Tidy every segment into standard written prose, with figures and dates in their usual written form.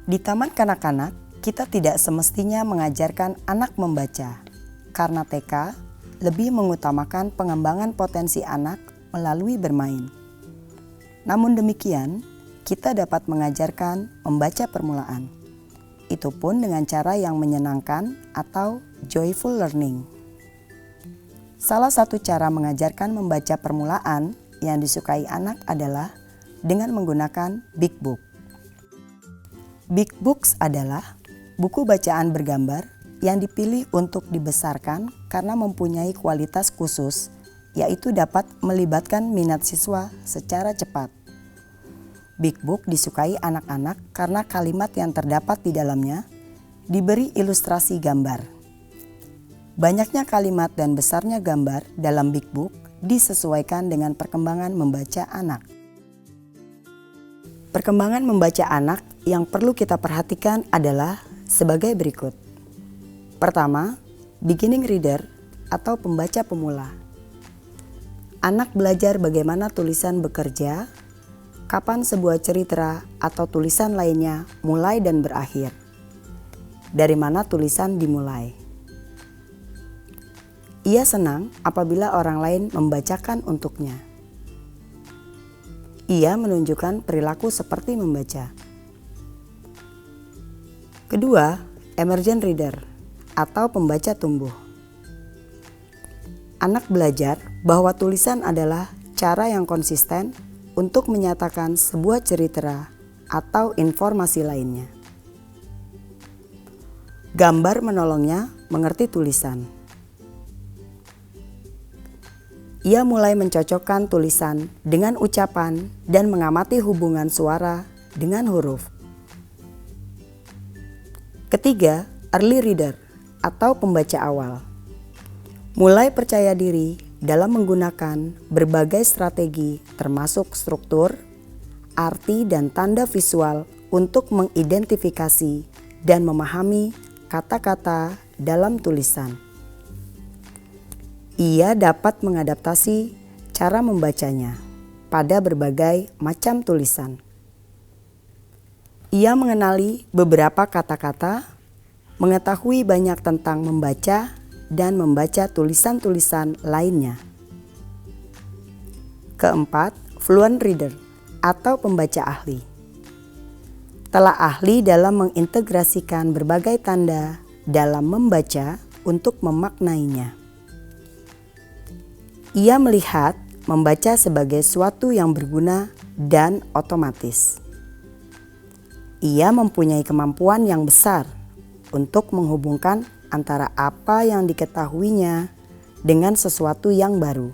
Di taman kanak-kanak, kita tidak semestinya mengajarkan anak membaca, karena TK lebih mengutamakan pengembangan potensi anak melalui bermain. Namun demikian, kita dapat mengajarkan membaca permulaan. Itu pun dengan cara yang menyenangkan atau joyful learning. Salah satu cara mengajarkan membaca permulaan yang disukai anak adalah dengan menggunakan Big Book. Big Books adalah buku bacaan bergambar yang dipilih untuk dibesarkan karena mempunyai kualitas khusus, yaitu dapat melibatkan minat siswa secara cepat. Big Book disukai anak-anak karena kalimat yang terdapat di dalamnya diberi ilustrasi gambar. Banyaknya kalimat dan besarnya gambar dalam Big Book disesuaikan dengan perkembangan membaca anak. Perkembangan membaca anak yang perlu kita perhatikan adalah sebagai berikut. Pertama, beginning reader atau pembaca pemula. Anak belajar bagaimana tulisan bekerja, kapan sebuah cerita atau tulisan lainnya mulai dan berakhir, dari mana tulisan dimulai. Ia senang apabila orang lain membacakan untuknya. Ia menunjukkan perilaku seperti membaca. Kedua, emergent reader atau pembaca tumbuh. Anak belajar bahwa tulisan adalah cara yang konsisten untuk menyatakan sebuah cerita atau informasi lainnya. Gambar menolongnya mengerti tulisan. Ia mulai mencocokkan tulisan dengan ucapan dan mengamati hubungan suara dengan huruf. Ketiga, early reader atau pembaca awal. Mulai percaya diri dalam menggunakan berbagai strategi termasuk struktur, arti dan tanda visual untuk mengidentifikasi dan memahami kata-kata dalam tulisan. Ia dapat mengadaptasi cara membacanya pada berbagai macam tulisan. Ia mengenali beberapa kata-kata, mengetahui banyak tentang membaca, dan membaca tulisan-tulisan lainnya. Keempat, fluent reader atau pembaca ahli. Telah ahli dalam mengintegrasikan berbagai tanda dalam membaca untuk memaknainya. Ia melihat membaca sebagai suatu yang berguna dan otomatis. Ia mempunyai kemampuan yang besar untuk menghubungkan antara apa yang diketahuinya dengan sesuatu yang baru.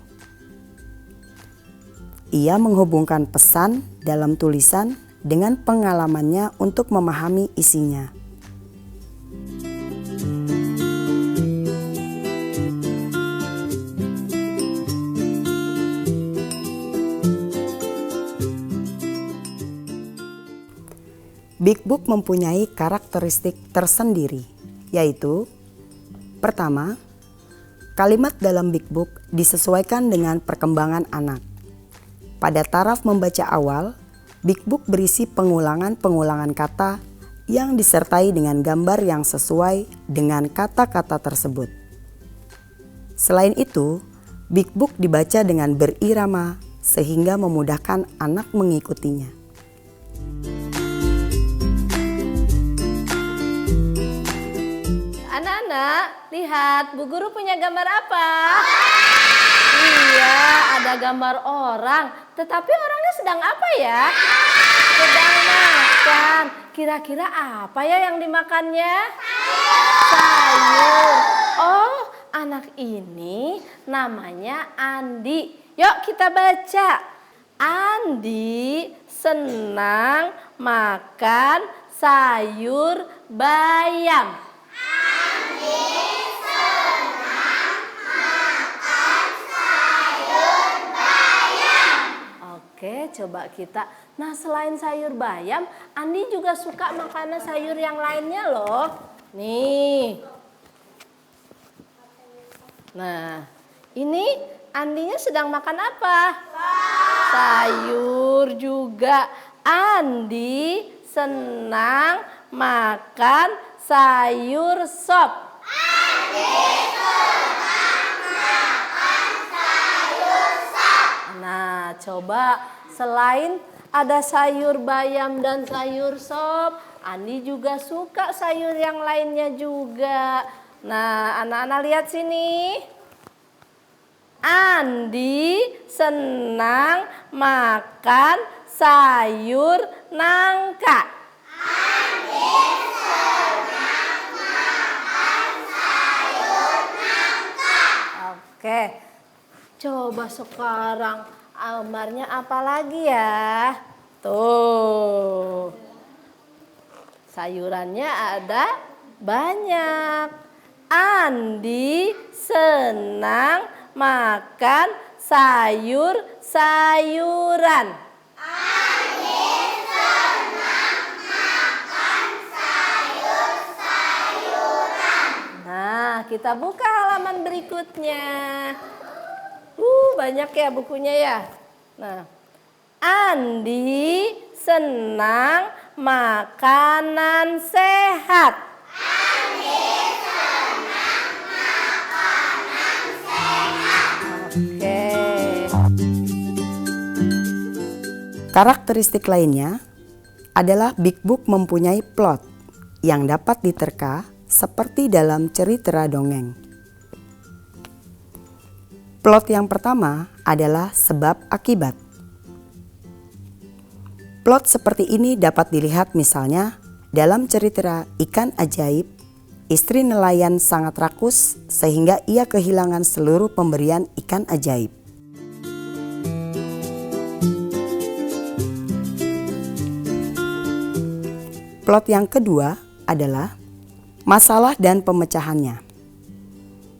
Ia menghubungkan pesan dalam tulisan dengan pengalamannya untuk memahami isinya. Big Book mempunyai karakteristik tersendiri, yaitu pertama, kalimat dalam Big Book disesuaikan dengan perkembangan anak. Pada taraf membaca awal, Big Book berisi pengulangan-pengulangan kata yang disertai dengan gambar yang sesuai dengan kata-kata tersebut. Selain itu, Big Book dibaca dengan berirama sehingga memudahkan anak mengikutinya. Anak-anak, lihat Bu Guru punya gambar apa? Iya, ada gambar orang. Tetapi orangnya sedang apa ya? Sedang makan. Kira-kira apa ya yang dimakannya? Sayur. Oh, anak ini namanya Andi. Yuk kita baca. Andi senang makan sayur bayam. Oke, coba kita. Nah, selain sayur bayam, Andi juga suka makanan sayur yang lainnya loh. Nih. Nah, ini Andinya sedang makan apa? Sayur juga. Andi senang makan sayur sop. Nah, coba selain ada sayur bayam dan sayur sop, Andi juga suka sayur yang lainnya juga. Nah, anak-anak lihat sini. Andi senang makan sayur nangka. Oke, coba sekarang Amarnya apa lagi ya? Tuh, sayurannya ada banyak. Andi senang makan sayur-sayuran. Nah, kita buka halaman berikutnya. Banyak ya bukunya ya. Nah, Andi senang makanan sehat. Oke. Karakteristik lainnya adalah Big Book mempunyai plot yang dapat diterka seperti dalam cerita dongeng. Plot yang pertama adalah sebab akibat. Plot seperti ini dapat dilihat misalnya dalam cerita Ikan Ajaib, istri nelayan sangat rakus sehingga ia kehilangan seluruh pemberian ikan ajaib. Plot yang kedua adalah masalah dan pemecahannya.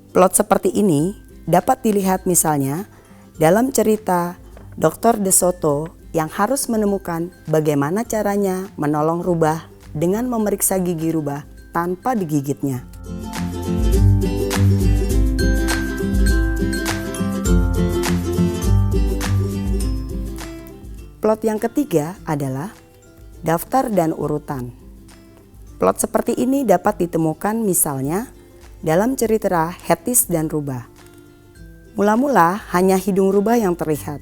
Plot seperti ini dapat dilihat misalnya dalam cerita Dr. De Soto yang harus menemukan bagaimana caranya menolong rubah dengan memeriksa gigi rubah tanpa digigitnya. Plot yang ketiga adalah daftar dan urutan. Plot seperti ini dapat ditemukan misalnya dalam cerita Hetis dan Rubah. Mula-mula hanya hidung rubah yang terlihat,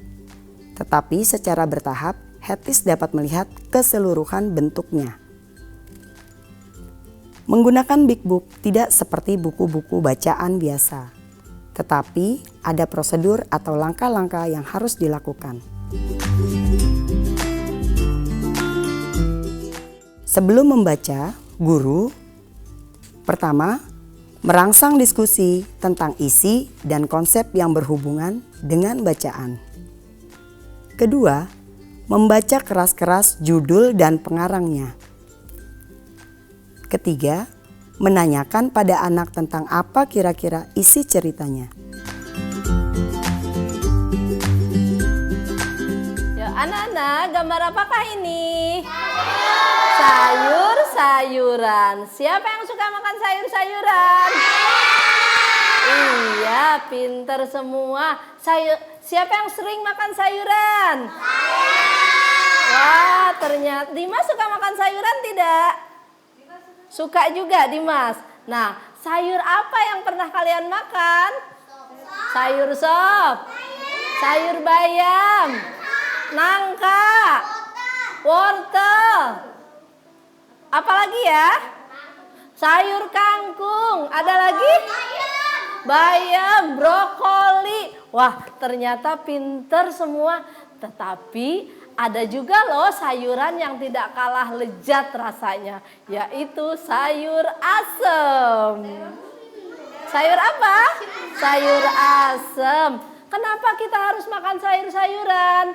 tetapi secara bertahap Hetis dapat melihat keseluruhan bentuknya. Menggunakan Big Book tidak seperti buku-buku bacaan biasa, tetapi ada prosedur atau langkah-langkah yang harus dilakukan. Sebelum membaca, guru pertama merangsang diskusi tentang isi dan konsep yang berhubungan dengan bacaan. Kedua, membaca keras-keras judul dan pengarangnya. Ketiga, menanyakan pada anak tentang apa kira-kira isi ceritanya. Ya, anak-anak, gambar apakah ini? Sayur-sayuran. Siapa yang suka makan sayur-sayuran? Iya, pinter semua. Siapa yang sering makan sayuran? Wah, ternyata Dimas suka makan sayuran tidak? Suka juga Dimas. Nah, sayur apa yang pernah kalian makan? Sayur sop, sayur bayam, nangka, wortel. Apalagi ya? Sayur kangkung. Ada lagi? Bayam, brokoli. Wah, ternyata pinter semua. Tetapi ada juga loh sayuran yang tidak kalah lezat rasanya, yaitu sayur asem. Sayur apa? Sayur asem. Kenapa kita harus makan sayur-sayuran?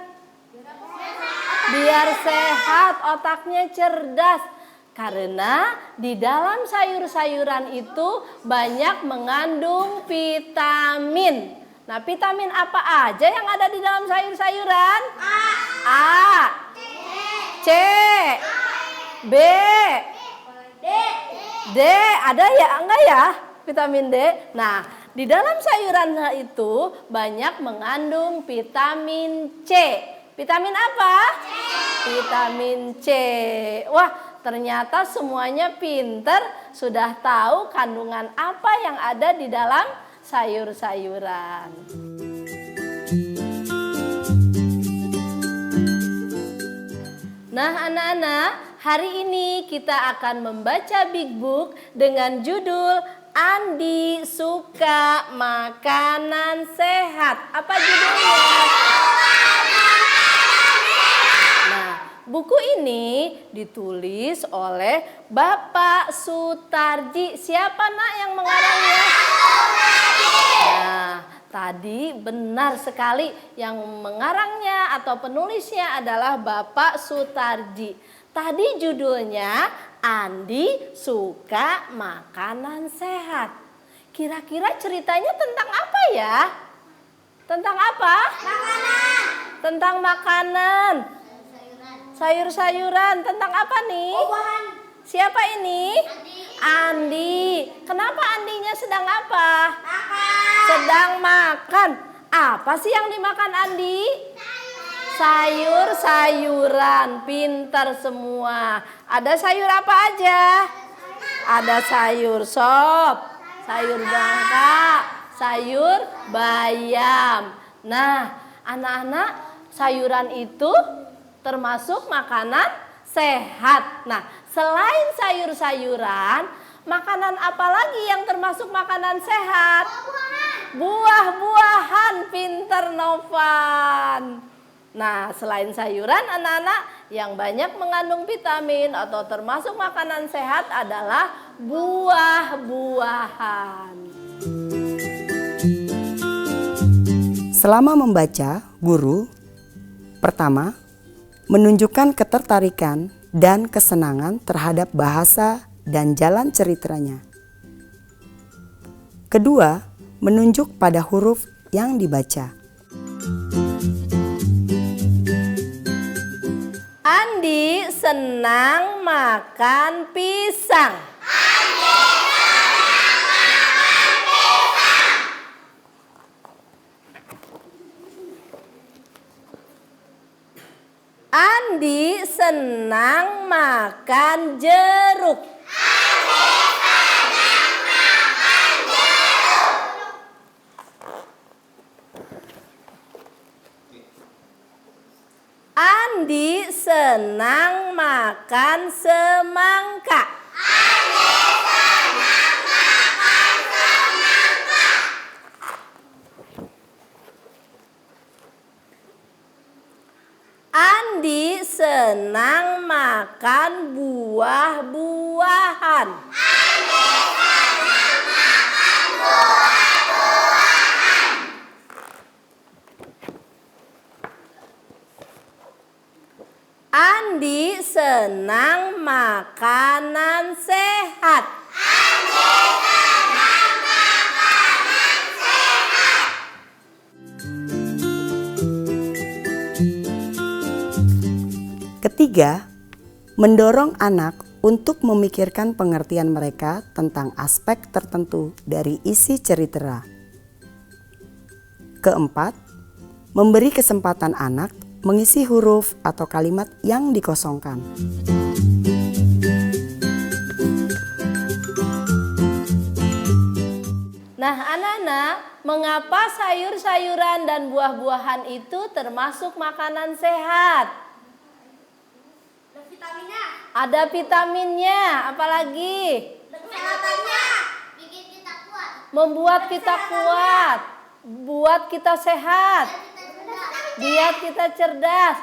Biar sehat, otaknya cerdas. Karena di dalam sayur-sayuran itu banyak mengandung vitamin. Nah, vitamin apa aja yang ada di dalam sayur-sayuran? A, C, B, D. Ada ya? Enggak ya? Vitamin D. Nah, di dalam sayuran itu banyak mengandung vitamin C. Vitamin apa? C. vitamin C. Wah, ternyata semuanya pinter, sudah tahu kandungan apa yang ada di dalam sayur-sayuran. Nah anak-anak, hari ini kita akan membaca Big Book dengan judul Andi Suka Makanan Sehat. Apa judulnya? Nah, buku ini ditulis oleh Bapak Sutarji. Siapa nak yang mengarangnya? Nah, tadi benar sekali yang mengarangnya atau penulisnya adalah Bapak Sutarji. Tadi judulnya Andi Suka Makanan Sehat. Kira-kira ceritanya tentang apa ya? Tentang apa? Makanan. Tentang makanan. Sayur-sayuran. Tentang apa nih? Buah-buahan. Siapa ini? Andi. Kenapa Andinya sedang apa? Makan. Sedang makan. Apa sih yang dimakan Andi? Sayur-sayuran. Pintar semua. Ada sayur apa aja? Ada sayur sop, sayur bangka, sayur bayam. Nah, anak-anak, sayuran itu termasuk makanan sehat. Nah, selain sayur-sayuran, makanan apa lagi yang termasuk makanan sehat? Buah-buahan. Pinter Novan. Nah, selain sayuran, anak-anak, yang banyak mengandung vitamin atau termasuk makanan sehat adalah buah-buahan. Selama membaca, guru pertama menunjukkan ketertarikan dan kesenangan terhadap bahasa dan jalan ceritanya. Kedua, menunjuk pada huruf yang dibaca. Andi senang makan pisang. Andi senang makan jeruk. Andi senang makan semangka. Andi senang makan buah-buahan. Andi senang makanan sehat. Ketiga, mendorong anak untuk memikirkan pengertian mereka tentang aspek tertentu dari isi cerita. Keempat, memberi kesempatan anak mengisi huruf atau kalimat yang dikosongkan. Nah, anak-anak, mengapa sayur-sayuran dan buah-buahan itu termasuk makanan sehat? Ada vitaminnya, apalagi? Kesehatannya bikin kita kuat. Membuat kita kuat, buat kita sehat, biar kita cerdas,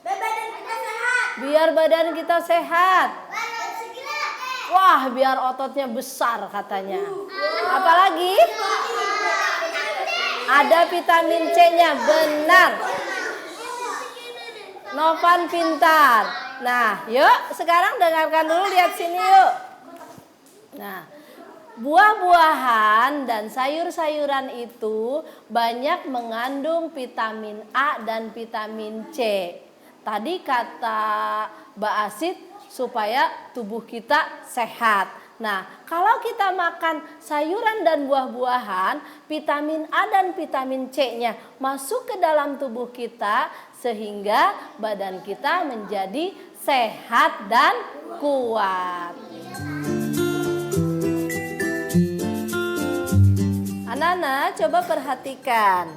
Badan kita sehat. biar badan kita sehat. Badan segila. Wah, biar ototnya besar katanya. Apalagi? Ada vitamin C-nya, benar. Novan pintar. Nah, yuk sekarang dengarkan dulu, lihat sini yuk. Nah, buah-buahan dan sayur-sayuran itu banyak mengandung vitamin A dan vitamin C. Tadi kata Mbak Asid supaya tubuh kita sehat. Nah, kalau kita makan sayuran dan buah-buahan, vitamin A dan vitamin C-nya masuk ke dalam tubuh kita sehingga badan kita menjadi sehat dan kuat. Anak-anak, coba perhatikan.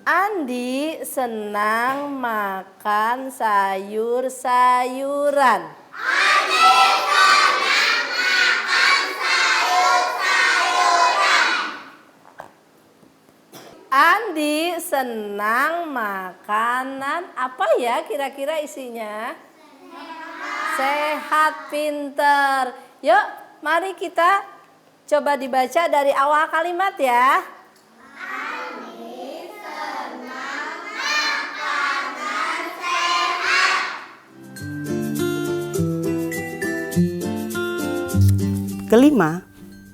Andi senang makan sayur-sayuran. Andi senang makanan apa ya kira-kira isinya? Sehat, pinter. Yuk, mari kita coba dibaca dari awal kalimat ya. Kelima,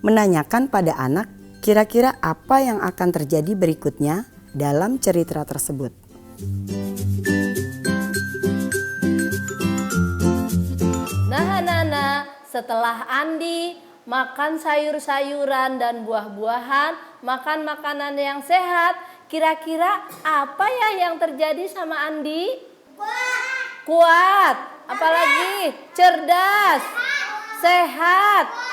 menanyakan pada anak kira-kira apa yang akan terjadi berikutnya dalam cerita tersebut. Nah, anak-anak, setelah Andi makan sayur-sayuran dan buah-buahan, makan makanan yang sehat, kira-kira apa ya yang terjadi sama Andi? Kuat. Apalagi? Cerdas. Sehat.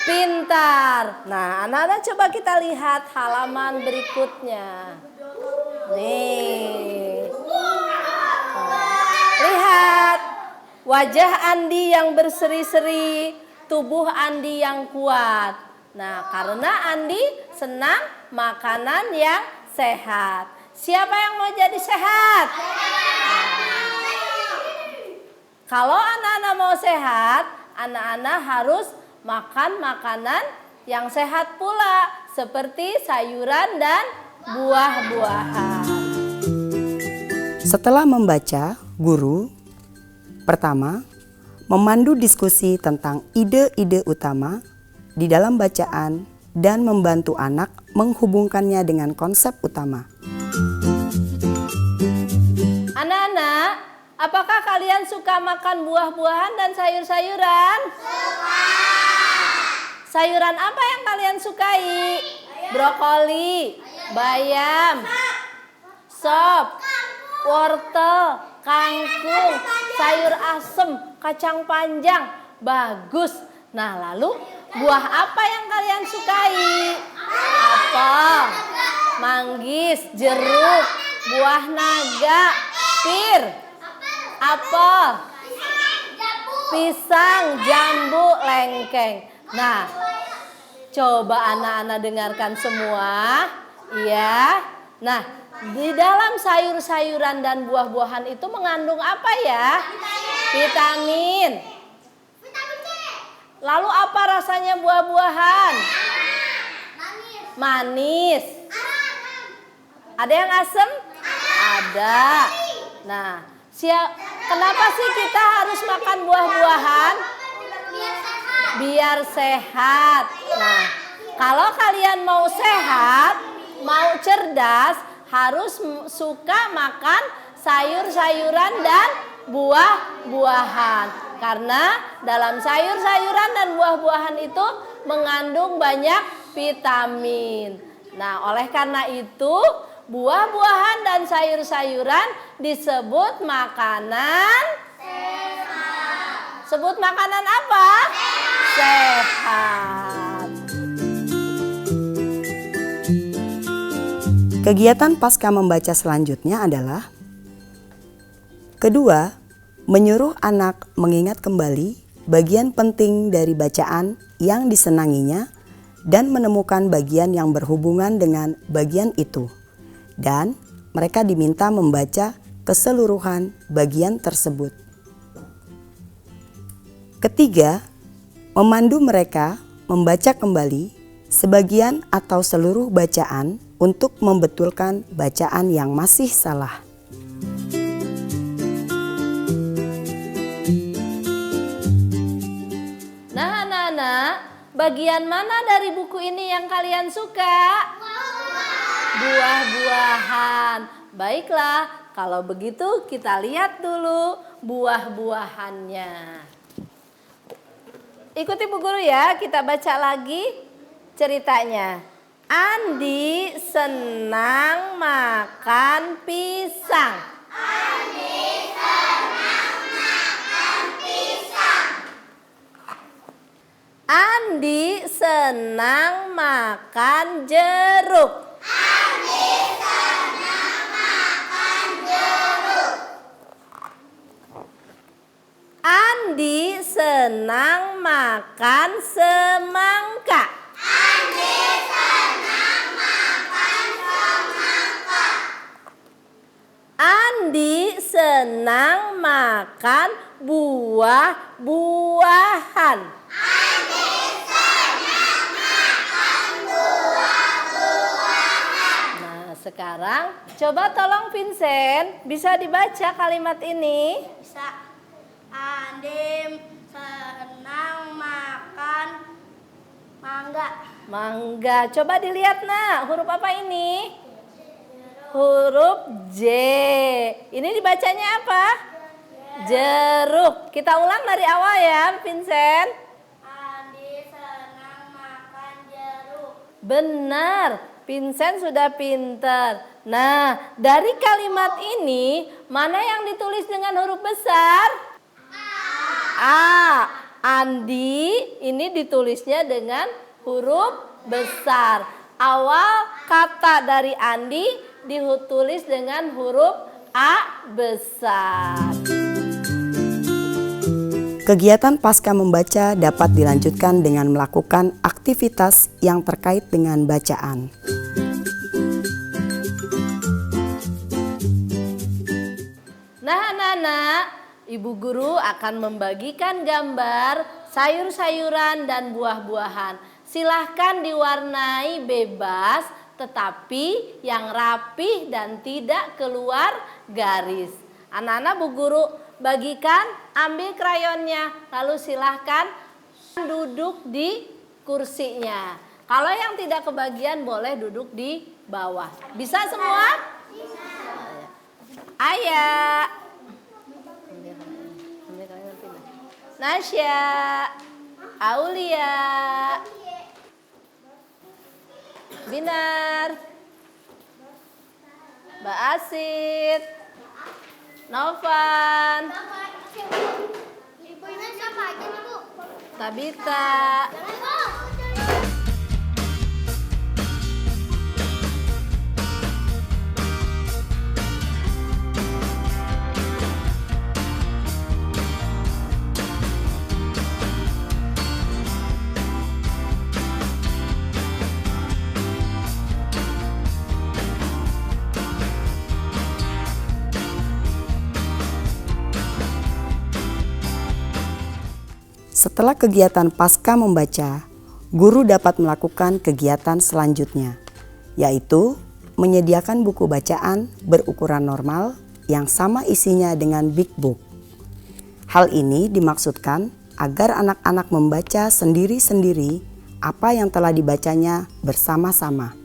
Pintar. Nah, anak-anak coba kita lihat halaman berikutnya. Nih. Lihat. Wajah Andi yang berseri-seri, tubuh Andi yang kuat. Nah, karena Andi senang makanan yang sehat. Siapa yang mau jadi sehat? Kalau anak-anak mau sehat, anak-anak harus makan makanan yang sehat pula, seperti sayuran dan buah-buahan. Setelah membaca, guru pertama memandu diskusi tentang ide-ide utama di dalam bacaan dan membantu anak menghubungkannya dengan konsep utama. Anak-anak, apakah kalian suka makan buah-buahan dan sayur-sayuran? Sayuran apa yang kalian sukai? Brokoli, bayam, sop, wortel, kangkung, sayur asem, kacang panjang. Bagus. Nah, lalu buah apa yang kalian sukai? Apel, manggis, jeruk, buah naga, pir, apel, pisang, jambu, lengkeng. Nah, coba anak-anak dengarkan semua, ya. Nah, di dalam sayur-sayuran dan buah-buahan itu mengandung apa ya? Vitamin. Lalu apa rasanya buah-buahan? Manis. Ada yang asam? Ada. Nah, kenapa sih kita harus makan buah-buahan? Biar sehat. Nah, kalau kalian mau sehat, mau cerdas, harus suka makan sayur-sayuran dan buah-buahan. Karena dalam sayur-sayuran dan buah-buahan itu mengandung banyak vitamin. Nah, oleh karena itu buah-buahan dan sayur-sayuran disebut makanan sehat. Sebut makanan apa? Sehat. Kegiatan pasca membaca selanjutnya adalah kedua, menyuruh anak mengingat kembali bagian penting dari bacaan yang disenanginya dan menemukan bagian yang berhubungan dengan bagian itu. Dan mereka diminta membaca keseluruhan bagian tersebut. Ketiga, memandu mereka membaca kembali sebagian atau seluruh bacaan untuk membetulkan bacaan yang masih salah. Nah, anak-anak, bagian mana dari buku ini yang kalian suka? Buah-buahan. Baiklah, kalau begitu kita lihat dulu buah-buahannya. Ikuti Bu Guru ya, kita baca lagi ceritanya. Andi senang makan pisang. Andi senang makan jeruk. Andi senang makan semangka. Andi senang makan buah-buahan. Nah, sekarang coba tolong Vincent, bisa dibaca kalimat ini? Bisa. Andi senang makan mangga. Mangga. Coba dilihat, Nak. Huruf apa ini? Huruf J. Ini dibacanya apa? Jeruk. Kita ulang dari awal ya, Vincent. Andi senang makan jeruk. Benar, Vincent sudah pinter. Nah, dari kalimat ini, mana yang ditulis dengan huruf besar? A. Andi ini ditulisnya dengan huruf besar. Awal kata dari Andi ditulis dengan huruf A besar. Kegiatan pasca membaca dapat dilanjutkan dengan melakukan aktivitas yang terkait dengan bacaan. Nah, anak-anak, Ibu Guru akan membagikan gambar sayur-sayuran dan buah-buahan. Silahkan diwarnai bebas, tetapi yang rapih dan tidak keluar garis. Anak-anak, Bu Guru bagikan, ambil krayonnya, lalu silahkan duduk di kursinya. Kalau yang tidak kebagian boleh duduk di bawah. Bisa semua? Bisa. Ayah. Nasya, Aulia, Binar, Mbak Asit, Novan, Ibunya siapa aja nih, Bu? Tabita. Setelah kegiatan pasca membaca, guru dapat melakukan kegiatan selanjutnya, yaitu menyediakan buku bacaan berukuran normal yang sama isinya dengan Big Book. Hal ini dimaksudkan agar anak-anak membaca sendiri-sendiri apa yang telah dibacanya bersama-sama.